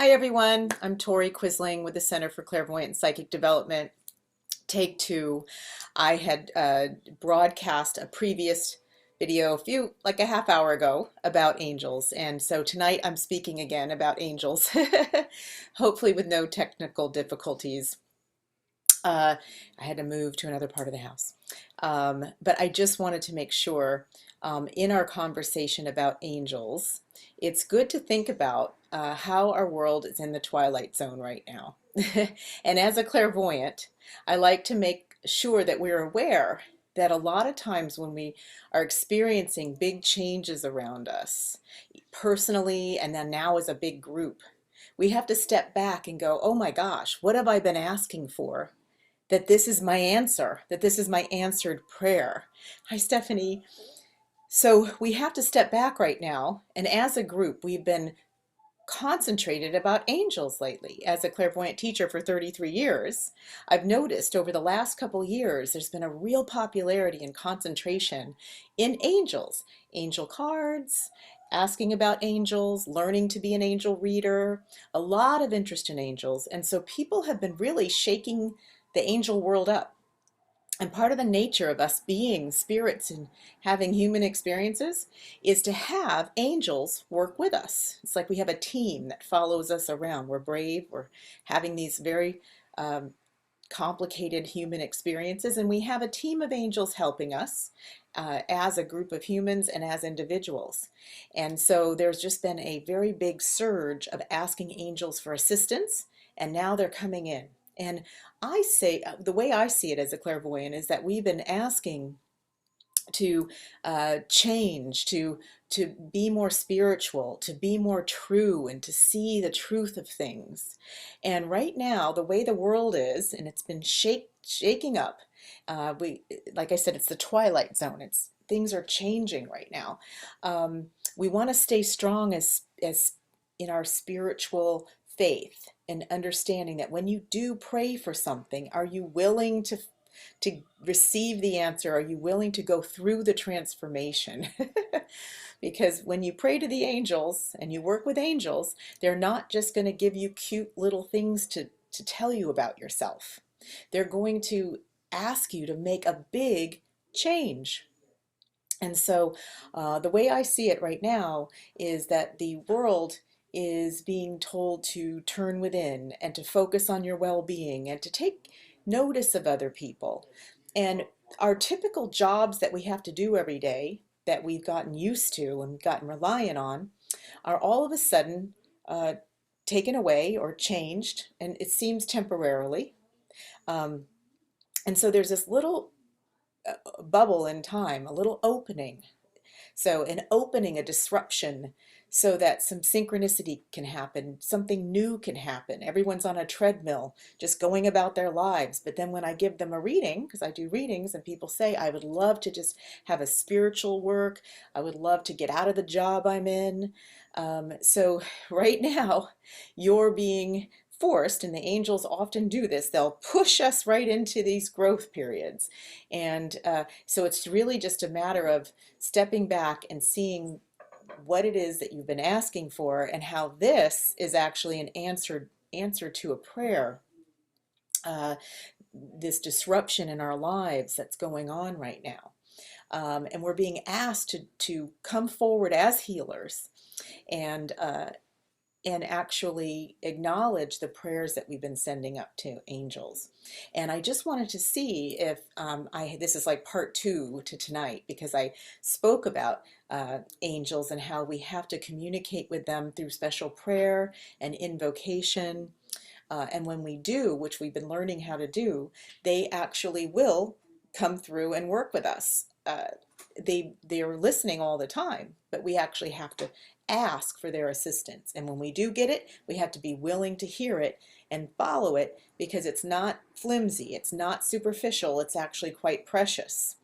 Hi everyone, I'm Tori Quisling with the Center for Clairvoyant and Psychic Development. Take two. I had broadcast a previous video like a half hour ago about angels, and so tonight I'm speaking again about angels, hopefully with no technical difficulties. I had to move to another part of the house. But I just wanted to make sure in our conversation about angels, it's good to think about how our world is in the twilight zone right now. And as a clairvoyant, I like to make sure that we're aware that a lot of times when we are experiencing big changes around us, personally, and then now as a big group, we have to step back and go, oh my gosh, what have I been asking for? That this is my answer, that this is my answered prayer. Hi, Stephanie. So we have to step back right now. And as a group, we've been concentrated about angels lately. As a clairvoyant teacher for 33 years, I've noticed over the last couple years, there's been a real popularity and concentration in angels, angel cards, asking about angels, learning to be an angel reader, a lot of interest in angels. And so people have been really shaking the angel world up. And part of the nature of us being spirits and having human experiences is to have angels work with us. It's like we have a team that follows us around. We're brave, we're having these very um, complicated human experiences, and we have a team of angels helping us as a group of humans and as individuals. And so there's just been a very big surge of asking angels for assistance, and now they're coming in. And I say, the way I see it as a clairvoyant is that we've been asking to change, to be more spiritual, to be more true, and to see the truth of things. And right now, the way the world is, and it's been shaking up. Like I said, it's the twilight zone. It's things are changing right now. We want to stay strong as in our spiritual faith and understanding that when you do pray for something, are you willing to receive the answer? Are you willing to go through the transformation? Because when you pray to the angels and you work with angels, they're not just going to give you cute little things to tell you about yourself. They're going to ask you to make a big change. And so the way I see it right now is that the world is being told to turn within and to focus on your well-being and to take notice of other people. And our typical jobs that we have to do every day that we've gotten used to and gotten reliant on are all of a sudden taken away or changed, and it seems temporarily. Um, and so there's this little bubble in time, a little opening. So an opening, a disruption, so that some synchronicity can happen, something new can happen. Everyone's on a treadmill, just going about their lives. But then when I give them a reading, because I do readings, and people say, I would love to just have a spiritual work. I would love to get out of the job I'm in. So right now, you're being forced, and the angels often do this, they'll push us right into these growth periods. And so it's really just a matter of stepping back and seeing what it is that you've been asking for and how this is actually an answer to a prayer. This disruption in our lives that's going on right now. And we're being asked to come forward as healers and actually acknowledge the prayers that we've been sending up to angels. And I just wanted to see if this is like part two to tonight, because I spoke about angels and how we have to communicate with them through special prayer and invocation. And when we do, which we've been learning how to do, they actually will come through and work with us. They're listening all the time, but we actually have to ask for their assistance. And when we do get it, we have to be willing to hear it and follow it, because it's not flimsy, it's not superficial, it's actually quite precious.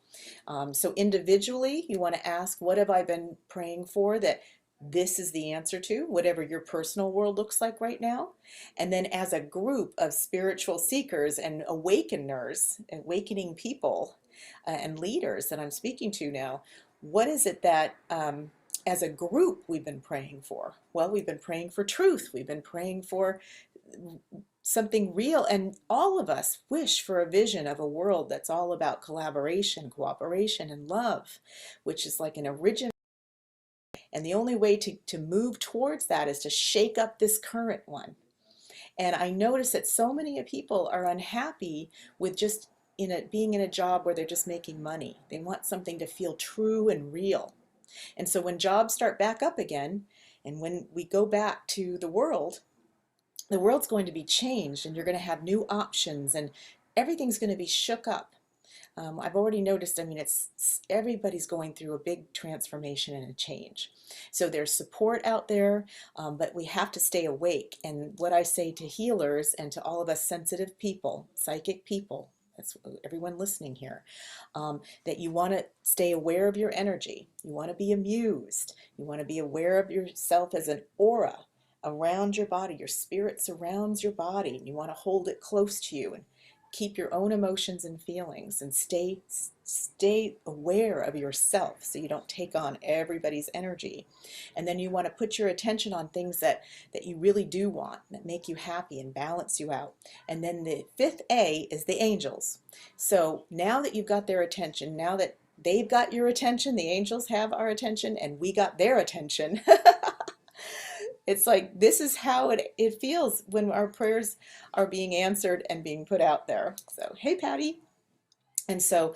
So individually, you want to ask, what have I been praying for that this is the answer to, whatever your personal world looks like right now? And then as a group of spiritual seekers and awakeners, awakening people and leaders that I'm speaking to now, what is it that as a group, we've been praying for? Well, we've been praying for truth. We've been praying for something real. And all of us wish for a vision of a world that's all about collaboration, cooperation, and love, which is like an original. And the only way to move towards that is to shake up this current one. And I notice that so many people are unhappy with just being in a job where they're just making money. They want something to feel true and real. And so when jobs start back up again, and when we go back to the world's going to be changed, and you're going to have new options, and everything's going to be shook up. I've already noticed, I mean, everybody's going through a big transformation and a change. So there's support out there, but we have to stay awake. And what I say to healers and to all of us sensitive people, psychic people, that's everyone listening here, that you want to stay aware of your energy. You want to be amused. You want to be aware of yourself as an aura around your body. Your spirit surrounds your body, and you want to hold it close to you and keep your own emotions and feelings, and stay aware of yourself so you don't take on everybody's energy. And then you want to put your attention on things that you really do want, that make you happy and balance you out. And then the fifth A is the angels. So now that you've got their attention, now that they've got your attention, the angels have our attention, and we got their attention. It's like, this is how it feels when our prayers are being answered and being put out there. So, hey, Patty. And so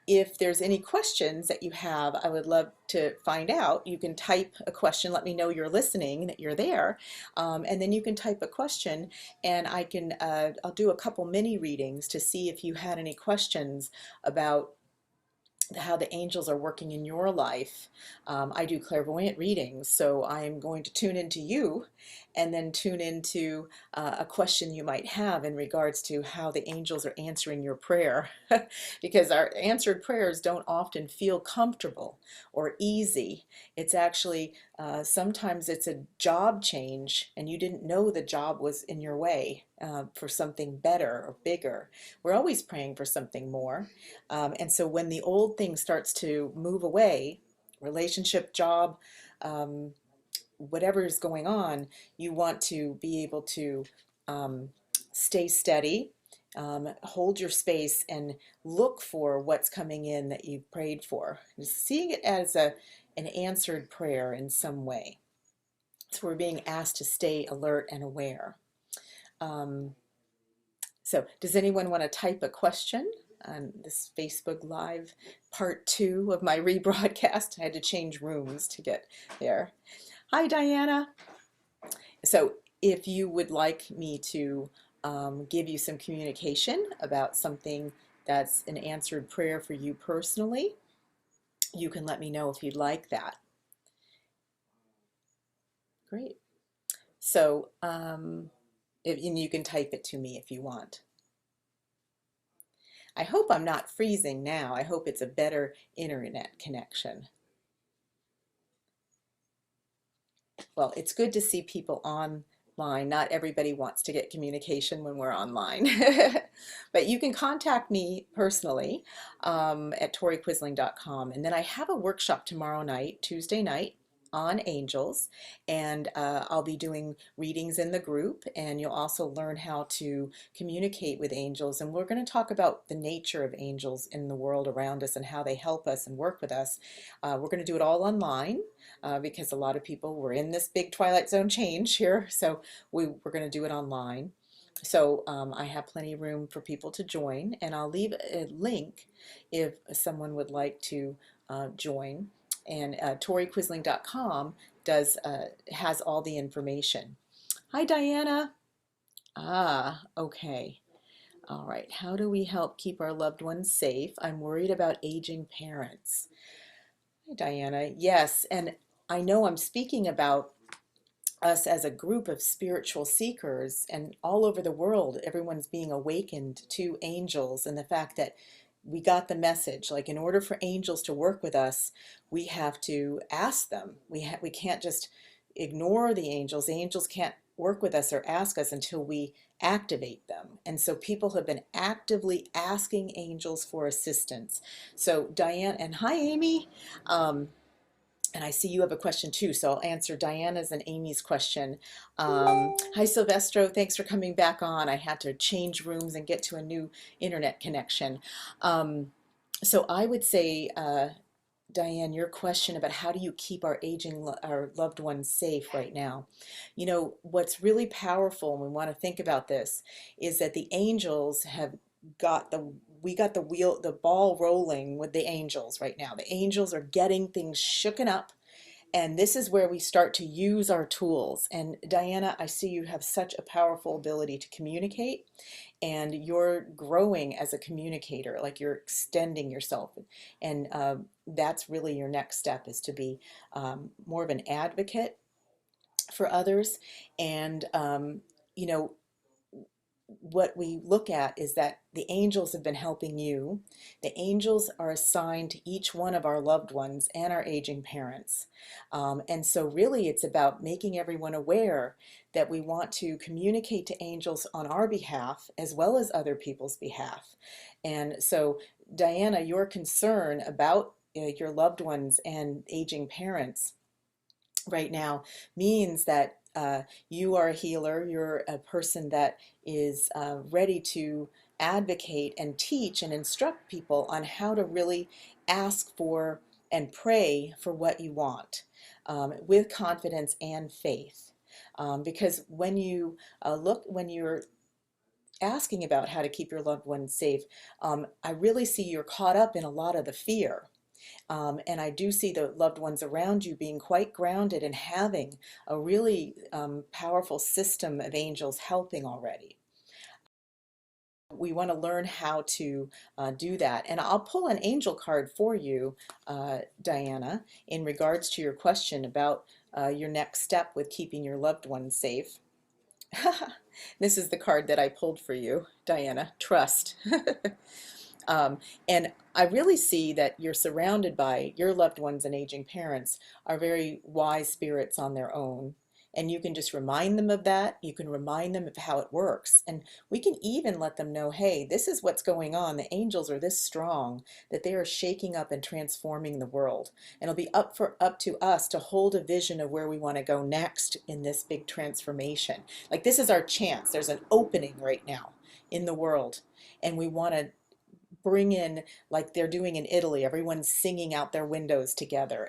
if there's any questions that you have, I would love to find out. You can type a question. Let me know you're listening, that you're there. And then you can type a question, and I'll do a couple mini readings to see if you had any questions about how the angels are working in your life. I do clairvoyant readings, so I'm going to tune into you and then tune into a question you might have in regards to how the angels are answering your prayer. Because our answered prayers don't often feel comfortable or easy. It's actually, sometimes it's a job change and you didn't know the job was in your way for something better or bigger. We're always praying for something more. And so when the old thing starts to move away, relationship, job, whatever is going on, you want to be able to stay steady, hold your space, and look for what's coming in that you prayed for. Seeing it as an answered prayer in some way. So we're being asked to stay alert and aware. So does anyone want to type a question on this Facebook Live part 2 of my rebroadcast? I had to change rooms to get there. Hi, Diana. So if you would like me to give you some communication about something that's an answered prayer for you personally, you can let me know if you'd like that. Great. So, and you can type it to me if you want. I hope I'm not freezing now. I hope it's a better internet connection. Well, it's good to see people online. Not everybody wants to get communication when we're online. But you can contact me personally at toriquisling.com. And then I have a workshop tomorrow night, Tuesday night, on angels, and I'll be doing readings in the group, and you'll also learn how to communicate with angels. And we're going to talk about the nature of angels in the world around us and how they help us and work with us. We're going to do it all online because a lot of people were in this big Twilight Zone change here, so we're going to do it online. So I have plenty of room for people to join, and I'll leave a link if someone would like to join. And toriquisling.com has all the information. Hi, Diana. Ah, okay. All right. How do we help keep our loved ones safe? I'm worried about aging parents. Hi, Diana. Yes, and I know I'm speaking about us as a group of spiritual seekers, and all over the world, everyone's being awakened to angels, and the fact that we got the message, like, in order for angels to work with us, we have to ask them. We can't just ignore the angels. The angels can't work with us or ask us until we activate them. And so people have been actively asking angels for assistance. So Diane, and hi, Amy. And I see you have a question too, so I'll answer Diana's and Amy's question. Hi, Silvestro. Thanks for coming back on. I had to change rooms and get to a new internet connection. So I would say, Diane, your question about how do you keep our our loved ones safe right now. You know, what's really powerful, and we want to think about this, is that the angels have got we got the ball rolling with the angels right now. The angels are getting things shooken up, and this is where we start to use our tools. And Diana, I see you have such a powerful ability to communicate, and you're growing as a communicator, like you're extending yourself. And that's really your next step, is to be more of an advocate for others. And, you know, what we look at is that the angels have been helping you. The angels are assigned to each one of our loved ones and our aging parents. And so really it's about making everyone aware that we want to communicate to angels on our behalf as well as other people's behalf. And so, Diana, your concern about your loved ones and aging parents right now means that you are a healer, you're a person that is ready to advocate and teach and instruct people on how to really ask for and pray for what you want, with confidence and faith. Because when you when you're asking about how to keep your loved ones safe, I really see you're caught up in a lot of the fear. And I do see the loved ones around you being quite grounded and having a really powerful system of angels helping already. We want to learn how to do that. And I'll pull an angel card for you, Diana, in regards to your question about your next step with keeping your loved ones safe. This is the card that I pulled for you, Diana. Trust. Um, and I really see that you're surrounded by your loved ones, and aging parents are very wise spirits on their own. And you can just remind them of that. You can remind them of how it works. And we can even let them know, hey, this is what's going on. The angels are this strong that they are shaking up and transforming the world. And it'll be up to us to hold a vision of where we want to go next in this big transformation. Like, this is our chance. There's an opening right now in the world. And we want to bring in, like they're doing in Italy, everyone's singing out their windows together.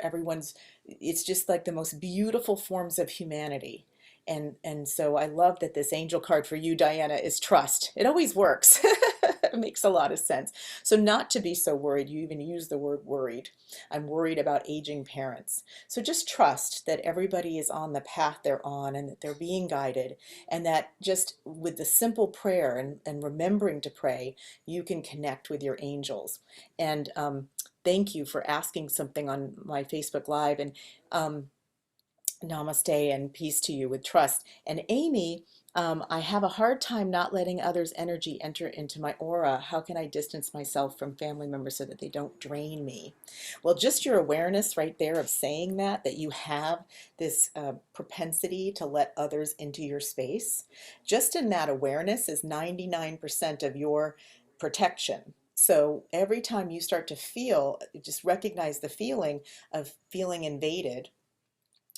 It's just like the most beautiful forms of humanity. And so I love that this angel card for you, Diana, is trust. It always works. It makes a lot of sense. So not to be so worried. You even use the word worried. I'm worried about aging parents. So just trust that everybody is on the path they're on, and that they're being guided, and that just with the simple prayer and remembering to pray, you can connect with your angels. And thank you for asking something on my Facebook Live. And namaste and peace to you with trust. And Amy, I have a hard time not letting others' energy enter into my aura. How can I distance myself from family members so that they don't drain me? Well, just your awareness right there of saying that you have this propensity to let others into your space, just in that awareness is 99% of your protection. So every time you start to feel, just recognize the feeling of feeling invaded.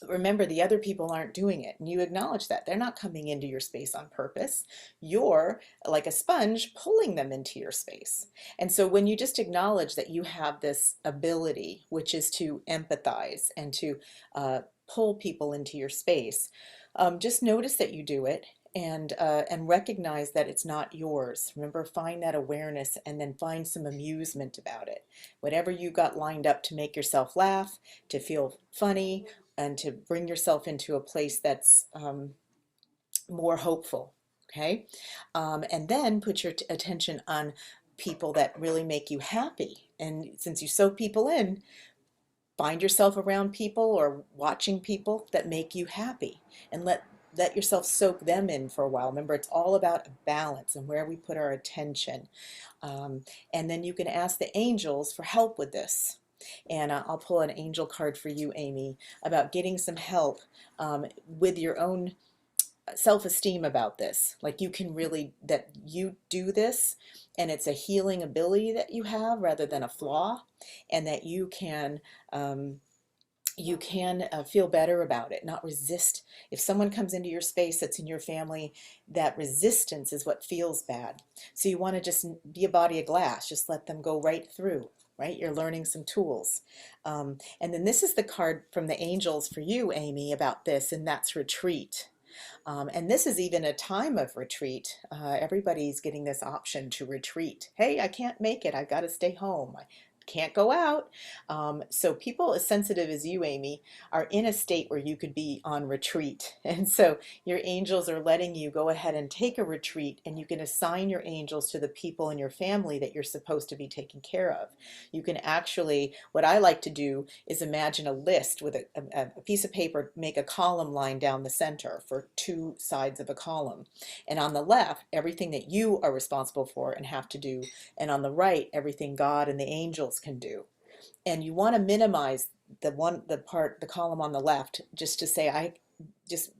Remember, the other people aren't doing it, and you acknowledge that they're not coming into your space on purpose. You're like a sponge pulling them into your space. And so when you just acknowledge that you have this ability, which is to empathize and to pull people into your space, just notice that you do it, and recognize that it's not yours. Remember, find that awareness and then find some amusement about it. Whatever you got lined up to make yourself laugh, to feel funny, and to bring yourself into a place that's more hopeful, okay? And then put your attention on people that really make you happy. And since you soak people in, find yourself around people or watching people that make you happy, and let yourself soak them in for a while. Remember, it's all about a balance and where we put our attention. And then you can ask the angels for help with this. And I'll pull an angel card for you, Amy, about getting some help with your own self-esteem about this. Like, you can really, that you do this and it's a healing ability that you have rather than a flaw, and that you can you can feel better about it, not resist. If someone comes into your space that's in your family, that resistance is what feels bad. So you want to just be a body of glass, just let them go right through, right? You're learning some tools. And then this is the card from the angels for you, Amy, about this, and that's retreat. And this is even a time of retreat. Everybody's getting this option to retreat. Hey, I can't make it. I've got to stay home. I can't go out. So people as sensitive as you, Amy, are in a state where you could be on retreat. And so your angels are letting you go ahead and take a retreat, and you can assign your angels to the people in your family that you're supposed to be taking care of. You can actually, what I like to do is imagine a list with a piece of paper, make a column line down the center for two sides of a column. And on the left, everything that you are responsible for and have to do. And on the right, everything God and the angels can do. And you want to minimize the column on the left, just to say, I just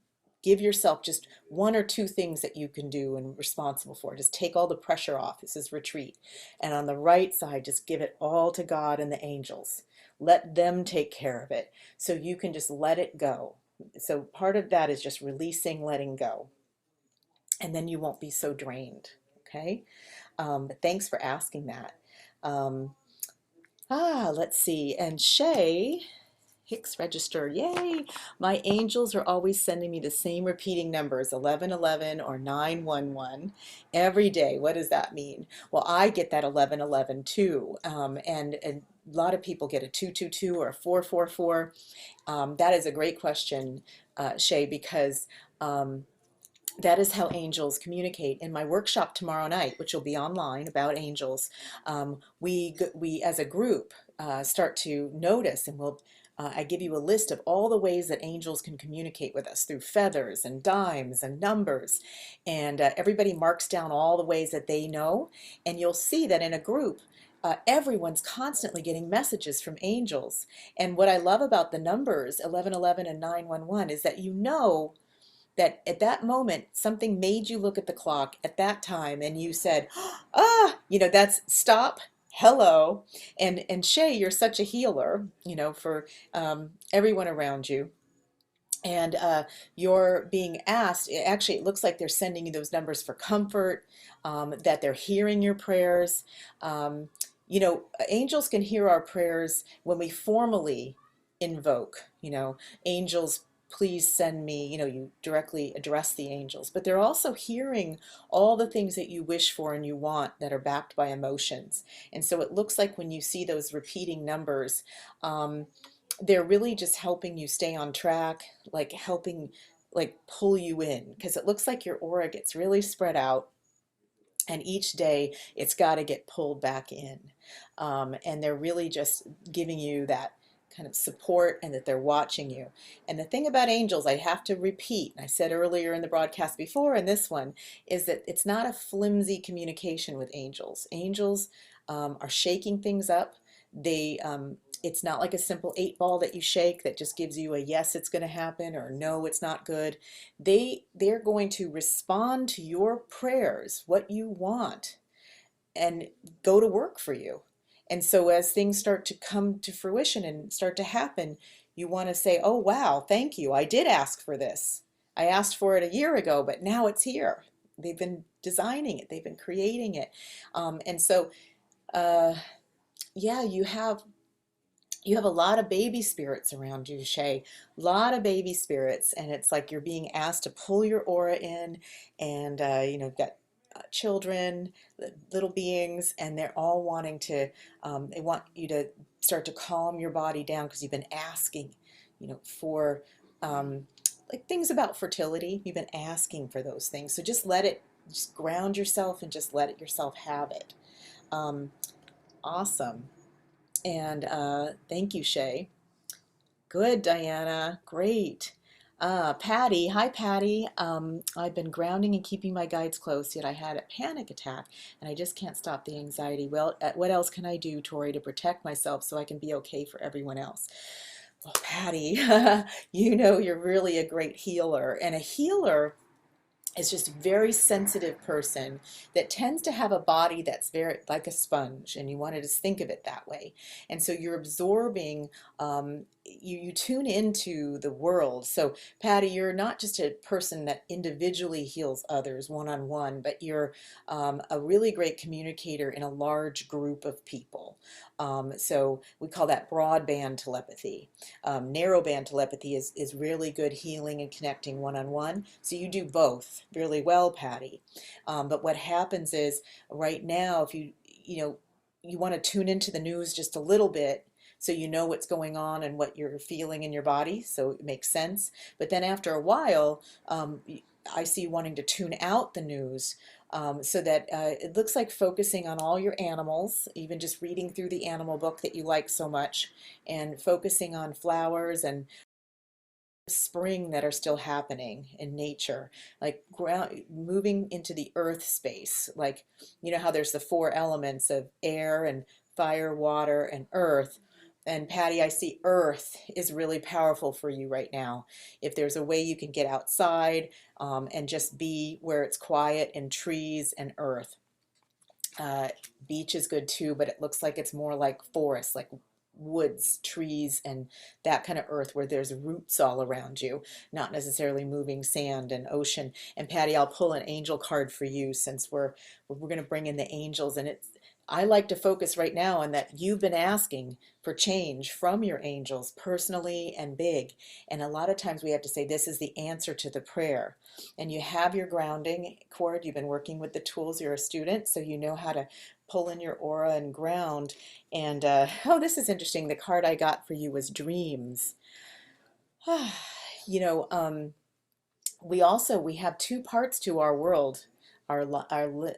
give yourself just one or two things that you can do and responsible for. Just take all the pressure off. This is retreat. And on the right side, just give it all to God and the angels. Let them take care of it. So you can just let it go. So part of that is just releasing, letting go. And then you won't be so drained. Okay? But thanks for asking that. Um, let's see. And Shay Hicks register, yay! My angels are always sending me the same repeating numbers, 1111 or 911, every day. What does that mean? Well, I get that 1111 too, and a lot of people get a 222 or a 444. That is a great question, Shay, because that is how angels communicate. In my workshop tomorrow night, which will be online about angels, we as a group start to notice, and I give you a list of all the ways that angels can communicate with us through feathers and dimes and numbers. And everybody marks down all the ways that they know. And you'll see that in a group, everyone's constantly getting messages from angels. And what I love about the numbers, 1111 and 911, is that you know that at that moment something made you look at the clock at that time and you said, that's stop, hello. And Shay, you're such a healer, for everyone around you. And you're being asked, actually it looks like they're sending you those numbers for comfort, that they're hearing your prayers. um, Angels can hear our prayers when we formally invoke, angels, please send me, you directly address the angels, but they're also hearing all the things that you wish for and you want that are backed by emotions. And so it looks like when you see those repeating numbers, they're really just helping you stay on track, like helping, like pull you in, because it looks like your aura gets really spread out, and each day it's got to get pulled back in. And they're really just giving you that kind of support, and that they're watching you. And the thing about angels, I have to repeat, I said earlier in the broadcast before and this one, is that it's not a flimsy communication with angels. Angels are shaking things up. It's not like a simple 8 ball that you shake that just gives you a yes, it's going to happen, or no, it's not good. They're going to respond to your prayers, what you want, and go to work for you. And so as things start to come to fruition and start to happen, you want to say, oh wow, thank you, I did ask for this. I asked for it a year ago, but now it's here. They've been designing it, they've been creating it. And so yeah, you have a lot of baby spirits around you, Shay. A lot of baby spirits, and it's like you're being asked to pull your aura in, and you've got children, little beings, and they're all wanting to. They want you to start to calm your body down because you've been asking, for like things about fertility. You've been asking for those things, so just let it. Just ground yourself and just let it yourself have it. Awesome. And thank you, Shay. Good, Diana. Great. Patty, hi, Patty. I've been grounding and keeping my guides close, yet I had a panic attack and I just can't stop the anxiety. Well, what else can I do, Tori, to protect myself so I can be okay for everyone else? Well, Patty, you're really a great healer, and a healer is just a very sensitive person that tends to have a body that's very like a sponge, and you want to just think of it that way. And so you're absorbing, you tune into the world. So Patty, you're not just a person that individually heals others one-on-one, but you're a really great communicator in a large group of people. So we call that broadband telepathy. Narrowband telepathy is really good healing and connecting one-on-one. So you do both really well, Patty. But what happens is right now, if you know, you want to tune into the news just a little bit so you know what's going on and what you're feeling in your body, so it makes sense. But then after a while, I see you wanting to tune out the news, so that it looks like focusing on all your animals, even just reading through the animal book that you like so much, and focusing on flowers and spring that are still happening in nature, like ground, moving into the earth space. Like, you know how there's the four elements of air and fire, water, and earth. And Patty, I see earth is really powerful for you right now. If there's a way you can get outside, and just be where it's quiet and trees and earth. Uh, Beach is good too, but it looks like it's more like forest, like woods, trees, and that kind of earth where there's roots all around you, not necessarily moving sand and ocean. And Patty, I'll pull an angel card for you since we're going to bring in the angels, and it's I like to focus right now on that you've been asking for change from your angels personally and big. And a lot of times we have to say this is the answer to the prayer. And you have your grounding cord. You've been working with the tools. You're a student, so you know how to pull in your aura and ground. And oh, this is interesting. The card I got for you was dreams. You know, we have two parts to our world, our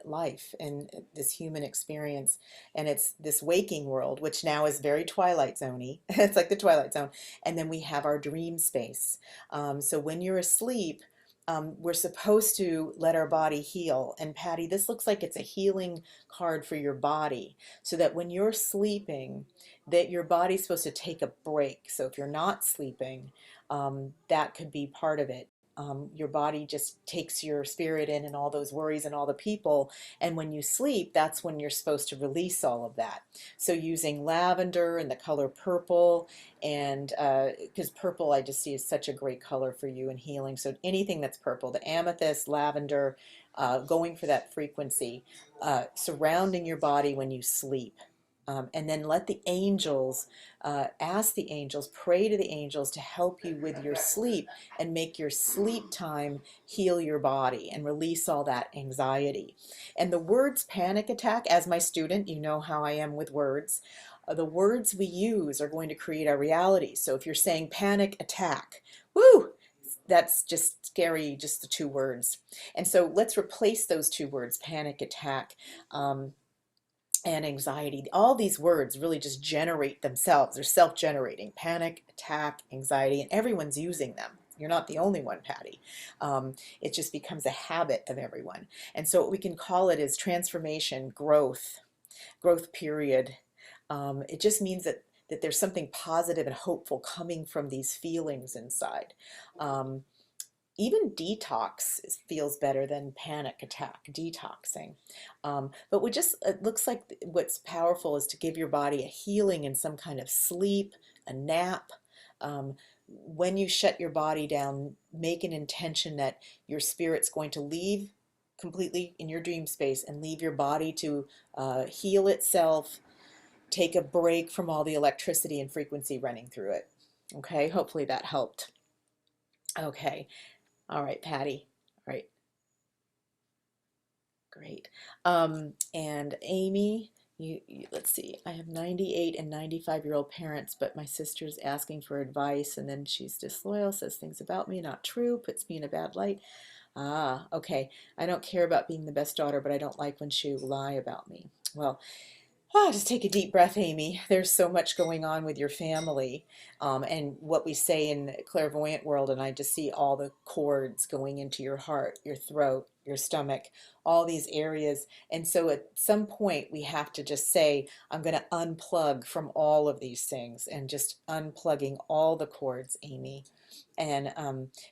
life and this human experience, and it's this waking world, which now is very Twilight Zoney. It's like the Twilight Zone, and then we have our dream space. So when you're asleep, we're supposed to let our body heal. And Patty, this looks like it's a healing card for your body, so that when you're sleeping, that your body's supposed to take a break. So if you're not sleeping, that could be part of it. Your body just takes your spirit in and all those worries and all the people. And when you sleep, that's when you're supposed to release all of that. So using lavender and the color purple, and because purple I just see is such a great color for you in healing. So anything that's purple, the amethyst, lavender, going for that frequency, surrounding your body when you sleep. And then let the angels, ask the angels, pray to the angels to help you with your sleep and make your sleep time heal your body and release all that anxiety. And the words panic attack, as my student, you know how I am with words. The words we use are going to create our reality. So if you're saying panic attack, woo, that's just scary, just the two words. And so let's replace those two words, panic attack. And anxiety. All these words really just generate themselves. They're self-generating. Panic, attack, anxiety, and everyone's using them. You're not the only one, Patty. It just becomes a habit of everyone. And so what we can call it is transformation, growth period. It just means that there's something positive and hopeful coming from these feelings inside. Even detox feels better than panic attack, detoxing. But it looks like what's powerful is to give your body a healing in some kind of sleep, a nap. When you shut your body down, make an intention that your spirit's going to leave completely in your dream space and leave your body to heal itself, take a break from all the electricity and frequency running through it. Okay, hopefully that helped. Okay. All right, Patty. All right, great. And Amy, let's see, I have 98 and 95-year-old parents, but my sister's asking for advice, and then she's disloyal, says things about me, not true, puts me in a bad light. Ah, okay. I don't care about being the best daughter, but I don't like when she lie about me. Well, just take a deep breath, Amy. There's so much going on with your family, and what we say in clairvoyant world, and I just see all the cords going into your heart, your throat. your stomach, all these areas. And so at some point we have to just say, I'm going to unplug from all of these things, and just unplugging all the cords, Amy. And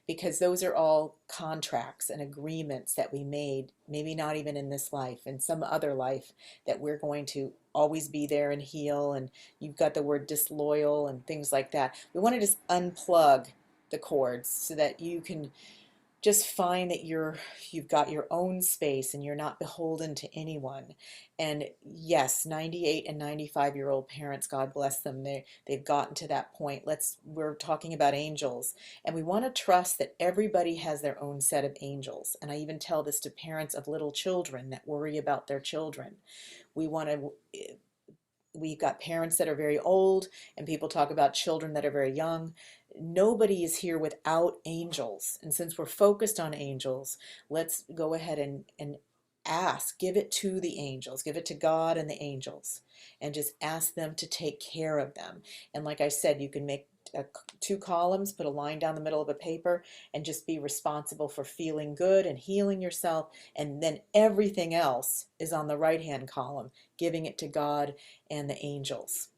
because those are all contracts and agreements that we made, maybe not even in this life, in some other life, that we're going to always be there and heal. And you've got the word disloyal and things like that. We want to just unplug the cords so that you can just find that you've got your own space and you're not beholden to anyone. And yes, 98 and 95-year-old parents, God bless them, they've gotten to that point. We're talking about angels, and we want to trust that everybody has their own set of angels. And I even tell this to parents of little children that worry about their children. We want to We've got parents that are very old, and people talk about children that are very young. Nobody is here without angels. And since we're focused on angels, let's go ahead and ask, give it to the angels, give it to God and the angels, and just ask them to take care of them. And like I said, you can make two columns, put a line down the middle of a paper, and just be responsible for feeling good and healing yourself. And then everything else is on the right-hand column, giving it to God and the angels.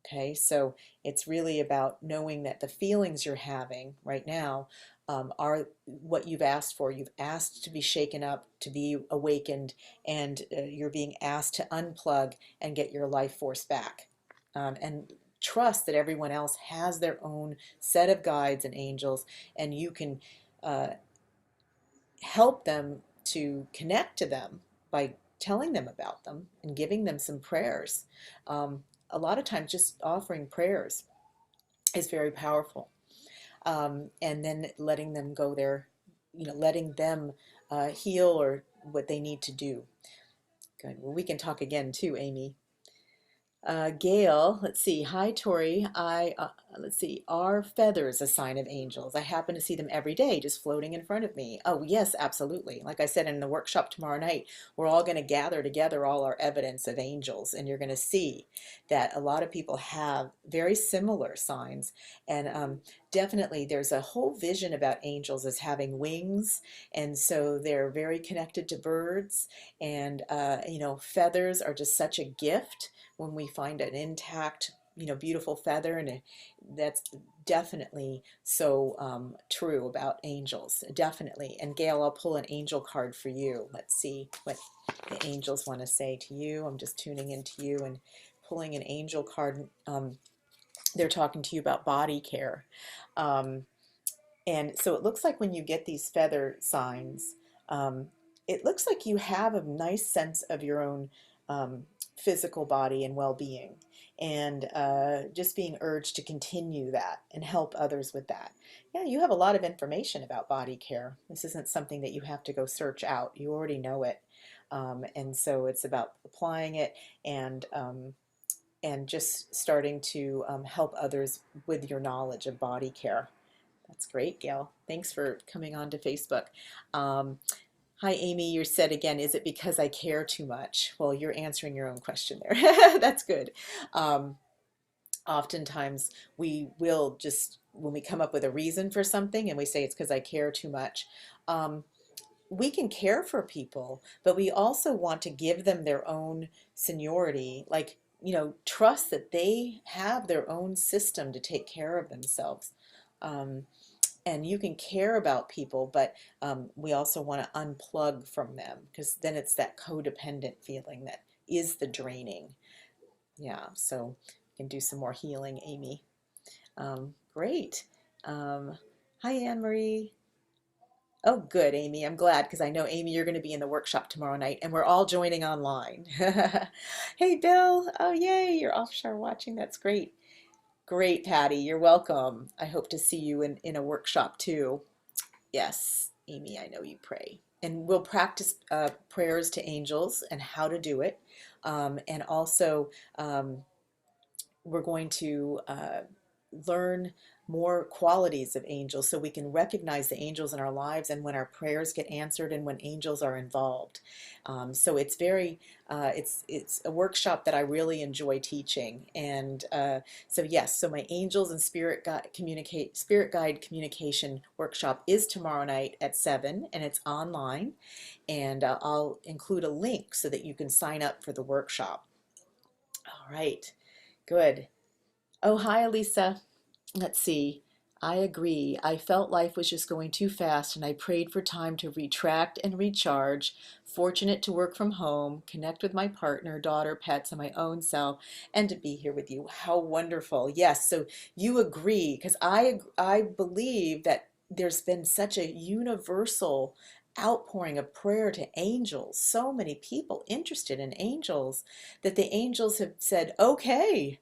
Okay, so it's really about knowing that the feelings you're having right now are what you've asked for. You've asked to be shaken up, to be awakened, and you're being asked to unplug and get your life force back. And trust that everyone else has their own set of guides and angels, and you can uh, help them to connect to them by telling them about them and giving them some prayers. A lot of times just offering prayers is very powerful. And then letting them go there, letting them heal or what they need to do. Good. Well, we can talk again too, Amy. Gail, let's see. Hi, Tori. Let's see. Are feathers a sign of angels? I happen to see them every day just floating in front of me. Oh, yes, absolutely. Like I said in the workshop tomorrow night, we're all going to gather together all our evidence of angels, and you're going to see that a lot of people have very similar signs. And definitely there's a whole vision about angels as having wings, and so they're very connected to birds. And, feathers are just such a gift when we find an intact, beautiful feather. And that's definitely so true about angels, definitely. And Gail, I'll pull an angel card for you. Let's see what the angels want to say to you. I'm just tuning into you and pulling an angel card. They're talking to you about body care. Um, and so it looks like when you get these feather signs, um, it looks like you have a nice sense of your own physical body and well-being, and just being urged to continue that and help others with that. Yeah, you have a lot of information about body care. This isn't something that you have to go search out. You already know it. And so it's about applying it, and just starting to help others with your knowledge of body care. That's great, Gail. Thanks for coming on to Facebook. Um, Hi, Amy. You said again, is it because I care too much? Well, you're answering your own question there. That's good. Um, Oftentimes, we will just, when we come up with a reason for something and we say it's because I care too much, um, we can care for people, but we also want to give them their own seniority. Like, trust that they have their own system to take care of themselves. Um, and you can care about people, but we also want to unplug from them, because then it's that codependent feeling that is the draining. Yeah, so you can do some more healing, Amy. Great. Hi, Anne Marie. Oh, good, Amy. I'm glad, because I know, Amy, you're going to be in the workshop tomorrow night, and we're all joining online. Hey, Bill. Oh, yay, you're offshore watching. That's great. Great, Patty. You're welcome. I hope to see you in a workshop too. Yes, Amy, I know you pray. And we'll practice prayers to angels and how to do it. And also, we're going to learn more qualities of angels so we can recognize the angels in our lives and when our prayers get answered and when angels are involved. So it's very, it's a workshop that I really enjoy teaching. And so yes, so my angels and spirit guide communication workshop is tomorrow night at 7, and it's online. And I'll include a link so that you can sign up for the workshop. All right, good. Oh, hi, Elisa. Let's see. I agree. I felt life was just going too fast, and I prayed for time to retract and recharge. Fortunate to work from home, connect with my partner, daughter, pets, and my own self, and to be here with you. How wonderful. Yes, so you agree, because I believe that there's been such a universal outpouring of prayer to angels. So many people interested in angels that the angels have said, okay,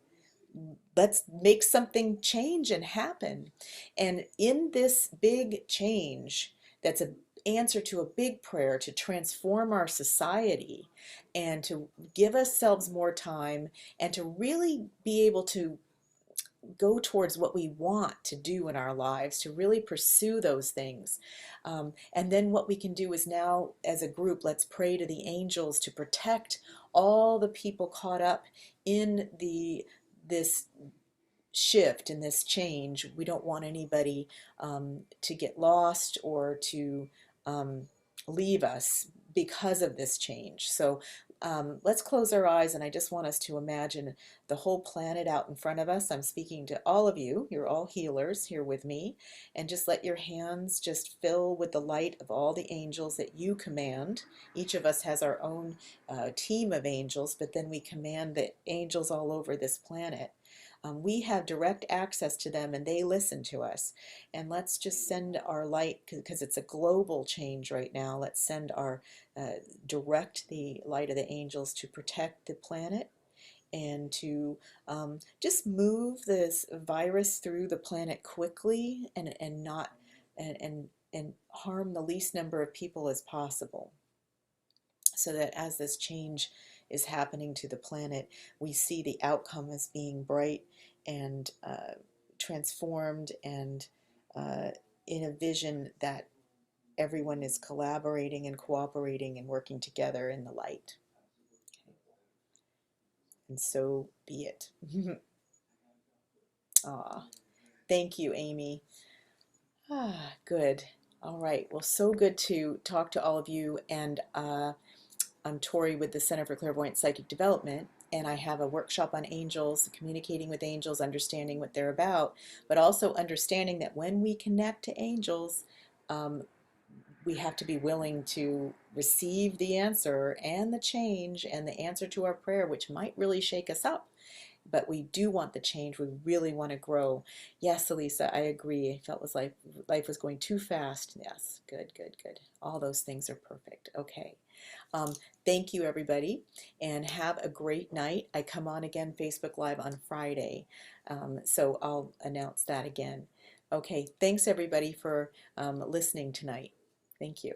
let's make something change and happen. And in this big change, that's an answer to a big prayer to transform our society and to give ourselves more time and to really be able to go towards what we want to do in our lives, to really pursue those things. And then what we can do is now, as a group, let's pray to the angels to protect all the people caught up in this shift and this change. We don't want anybody to get lost or to um, leave us because of this change. So let's close our eyes, and I just want us to imagine the whole planet out in front of us. I'm speaking to all of you. You're all healers here with me. And just let your hands just fill with the light of all the angels that you command. Each of us has our own team of angels, but then we command the angels all over this planet. We have direct access to them and they listen to us. And let's just send our light, because it's a global change right now. Let's send our, direct the light of the angels to protect the planet and to just move this virus through the planet quickly and not, and harm the least number of people as possible. So that as this change is happening to the planet, we see the outcome as being bright and transformed and uh, in a vision that everyone is collaborating and cooperating and working together in the light. And so be it. Aw, thank you, Amy. Ah, good. All right. Well, so good to talk to all of you. And I'm Tori with the Center for Clairvoyant Psychic Development, and I have a workshop on angels, communicating with angels, understanding what they're about, but also understanding that when we connect to angels, um, we have to be willing to receive the answer and the change and the answer to our prayer, which might really shake us up. But we do want the change. We really want to grow. Yes, Elisa, I agree. I felt was life was going too fast. Yes, good, good, good. All those things are perfect. Okay. Um, Thank you, everybody, and have a great night. I come on again Facebook Live on Friday, so I'll announce that again. Okay, thanks, everybody, for listening tonight. Thank you.